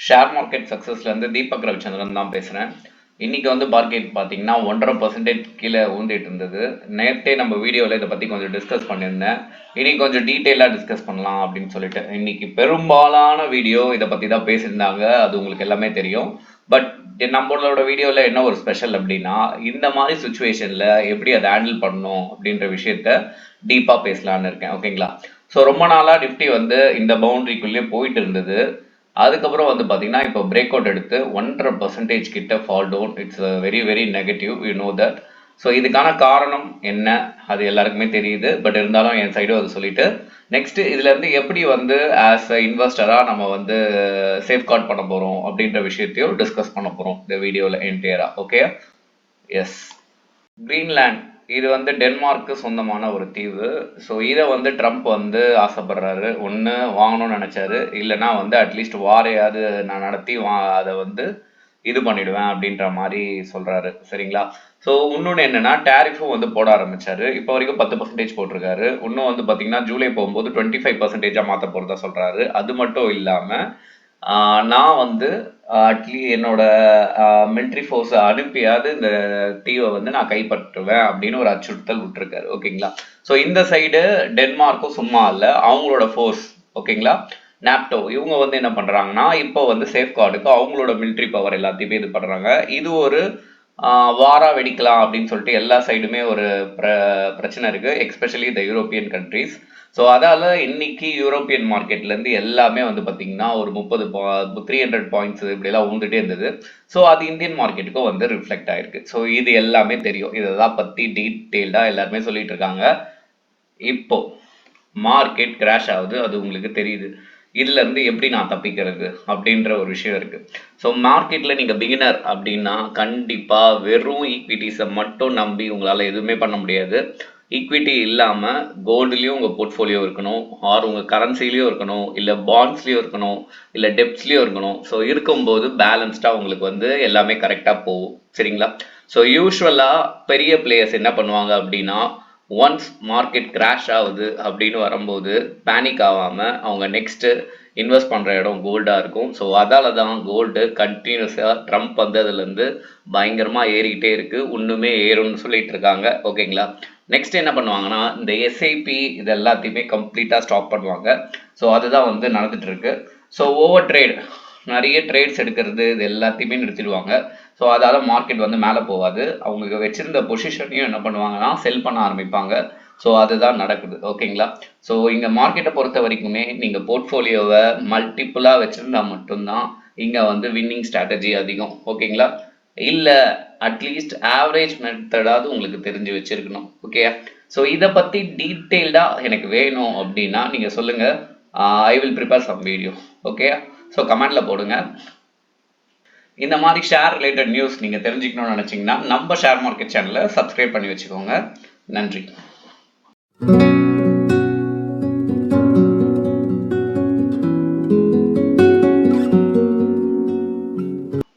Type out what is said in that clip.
Share market சக்ஸஸ்லேருந்து Deepak Ravichandran தான் பேசுகிறேன். இன்றைக்கி வந்து மார்க்கெட் பார்த்தீங்கன்னா 1.5% கீழே ஊந்திட்டு இருந்தது. நேற்றே நம்ம வீடியோவில் இதை பற்றி கொஞ்சம் டிஸ்கஸ் பண்ணியிருந்தேன். இன்றைக்கி கொஞ்சம் டீட்டெயிலாக டிஸ்கஸ் பண்ணலாம் அப்படின்னு சொல்லிட்டு இன்றைக்கி பெரும்பாலான வீடியோ இதை பற்றி தான் பேசியிருந்தாங்க. அது உங்களுக்கு எல்லாமே தெரியும். பட் நம்மளோட வீடியோவில் என்ன ஒரு ஸ்பெஷல் அப்படின்னா, இந்த மாதிரி சுச்சுவேஷனில் எப்படி அதை ஹேண்டில் பண்ணணும் அப்படின்ற விஷயத்த டீப்பாக பேசலான்னு இருக்கேன். ஓகேங்களா? ஸோ ரொம்ப நாளாக நிஃப்டி வந்து இந்த பவுண்டரிக்குள்ளேயே போயிட்டு இருந்தது. அதுக்கப்புறம் வந்து பார்த்தீங்கன்னா இப்போ பிரேக் அவுட் எடுத்து 1.5% கிட்ட fall down. It's very very negative, you know that. So இதுக்கான காரணம் என்ன அது எல்லாருக்குமே தெரியுது. பட் இருந்தாலும் என் சைடும் அது சொல்லிட்டு நெக்ஸ்ட் இதுலேருந்து எப்படி வந்து ஆஸ் அ இன்வெஸ்டராக நம்ம வந்து சேஃப்கார்ட் பண்ண போகிறோம் அப்படின்ற விஷயத்தையும் டிஸ்கஸ் பண்ண போகிறோம் இந்த வீடியோவில் என்டையராக. Okay, S. கிரீன்லேண்ட் இது வந்து டென்மார்க்கு சொந்தமான ஒரு தீவு. ஸோ இதை வந்து ட்ரம்ப் வந்து ஆசைப்படுறாரு. ஒன்று வாங்கணும்னு நினச்சாரு, இல்லைனா வந்து அட்லீஸ்ட் வாரையாவது நான் நடத்தி அதை வந்து இது பண்ணிடுவேன் அப்படின்ற மாதிரி சொல்கிறாரு. சரிங்களா? ஸோ இன்னொன்று என்னென்னா, டேரிஃபும் வந்து போட ஆரம்பித்தார். இப்போ வரைக்கும் 10% போட்டிருக்காரு. இன்னும் வந்து பார்த்திங்கன்னா ஜூலை போகும்போது 25% மாற்ற போகிறதா சொல்கிறாரு. அது மட்டும் இல்லாமல் நான் வந்து என்னோட மிலிட்ரி ஃபோர்ஸை அனுப்பியாவது இந்த தீவை வந்து நான் கைப்பற்றுவேன் அப்படின்னு ஒரு அச்சுறுத்தல் விட்டுருக்காரு. ஓகேங்களா? ஸோ இந்த சைடு டென்மார்க்கும் சும்மா இல்லை, அவங்களோட ஃபோர்ஸ். ஓகேங்களா? நாப்டோ இவங்க வந்து என்ன பண்ணுறாங்கன்னா, இப்போ வந்து சேஃப்கார்டுக்கு அவங்களோட மிலிட்ரி பவர் எல்லாத்தையுமே இது பண்ணுறாங்க. இது ஒரு வாரா வெடிக்கலாம் அப்படின்னு சொல்லிட்டு எல்லா சைடுமே ஒரு பிரச்சனை இருக்குது, especially the European countries. So அதால் இன்னைக்கு யூரோப்பியன் மார்க்கெட்லேருந்து எல்லாமே வந்து பார்த்திங்கன்னா ஒரு 300 பாயிண்ட்ஸ் இப்படிலாம் ஊந்துட்டே இருந்தது. ஸோ அது இந்தியன் மார்க்கெட்டுக்கும் வந்து ரிஃப்ளெக்ட் ஆகிருக்கு. ஸோ இது எல்லாமே தெரியும், இதெல்லாம் பற்றி டீட்டெயில்டாக எல்லாருமே சொல்லிட்டு இருக்காங்க. இப்போ மார்க்கெட் கிராஷ் ஆகுது, அது உங்களுக்கு தெரியுது. இதுலேருந்து எப்படி நான் தப்பிக்கிறது அப்படின்ற ஒரு விஷயம் இருக்குது. ஸோ மார்க்கெட்டில் நீங்கள் பிகினர் அப்படின்னா கண்டிப்பாக வெறும் ஈக்விட்டிஸை மட்டும் நம்பி உங்களால் எதுவுமே பண்ண முடியாது. ஈக்விட்டி இல்லாமல் கோல்டுலேயும் உங்கள் போர்ட்ஃபோலியோ இருக்கணும், ஆர் உங்கள் கரன்சிலையும் இருக்கணும், இல்லை பாண்ட்ஸ்லேயும் இருக்கணும், இல்லை டெப்ஸ்லேயும் இருக்கணும். ஸோ இருக்கும்போது பேலன்ஸ்டாக உங்களுக்கு வந்து எல்லாமே கரெக்டாக போகும். சரிங்களா? ஸோ யூஸ்வலாக பெரிய பிளேயர்ஸ் என்ன பண்ணுவாங்க அப்படின்னா, ஒன்ஸ் மார்க்கெட் கிராஷ் ஆகுது அப்படின்னு வரும்போது பேனிக் ஆகாமல் அவங்க நெக்ஸ்ட்டு இன்வெஸ்ட் பண்ணுற இடம் கோல்டாக இருக்கும். ஸோ அதால் தான் கோல்டு கண்டினியூஸாக ட்ரம்ப் வந்ததுலேருந்து பயங்கரமாக ஏறிக்கிட்டே இருக்குது, இன்னுமே ஏறும்னு சொல்லிட்டு இருக்காங்க. ஓகேங்களா? நெக்ஸ்ட் என்ன பண்ணுவாங்கன்னா, இந்த எஸ்ஐபி இது எல்லாத்தையுமே கம்ப்ளீட்டாக ஸ்டாப் பண்ணுவாங்க. ஸோ அதுதான் வந்து நடந்துகிட்ருக்கு. ஸோ ஓவர் ட்ரேட், நிறைய ட்ரேட்ஸ் எடுக்கிறது இது எல்லாத்தையுமே நிறுத்திடுவாங்க. ஸோ அதால் மார்க்கெட் வந்து மேலே போகாது. அவங்க வச்சுருந்த பொசிஷனையும் என்ன பண்ணுவாங்கன்னா செல் பண்ண ஆரம்பிப்பாங்க. ஸோ அதுதான் நடக்குது. ஓகேங்களா? ஸோ இங்கே மார்க்கெட்டை பொறுத்த வரைக்குமே நீங்கள் போர்ட்ஃபோலியோவை மல்டிப்புளாக வச்சுருந்தா மட்டும்தான் இங்கே வந்து வின்னிங் ஸ்ட்ராட்டஜி அதிகம். ஓகேங்களா? இல்லை அட்லீஸ்ட் ஆவரேஜ் மெத்தடாவது உங்களுக்கு தெரிஞ்சு வச்சுருக்கணும். ஓகே? ஸோ இதை பற்றி டீட்டெயில்டாக எனக்கு வேணும் அப்படின்னா நீங்கள் சொல்லுங்கள், I will prepare some video. Okay? So கமெண்டில் போடுங்க. இந்த மாதிரி ஷேர் ரிலேட்டட் நியூஸ் நீங்கள் தெரிஞ்சுக்கணும்னு நினச்சிங்கன்னா நம்ம ஷேர் மார்க்கெட் சேனலை சப்ஸ்கிரைப் பண்ணி வச்சுக்கோங்க. நன்றி.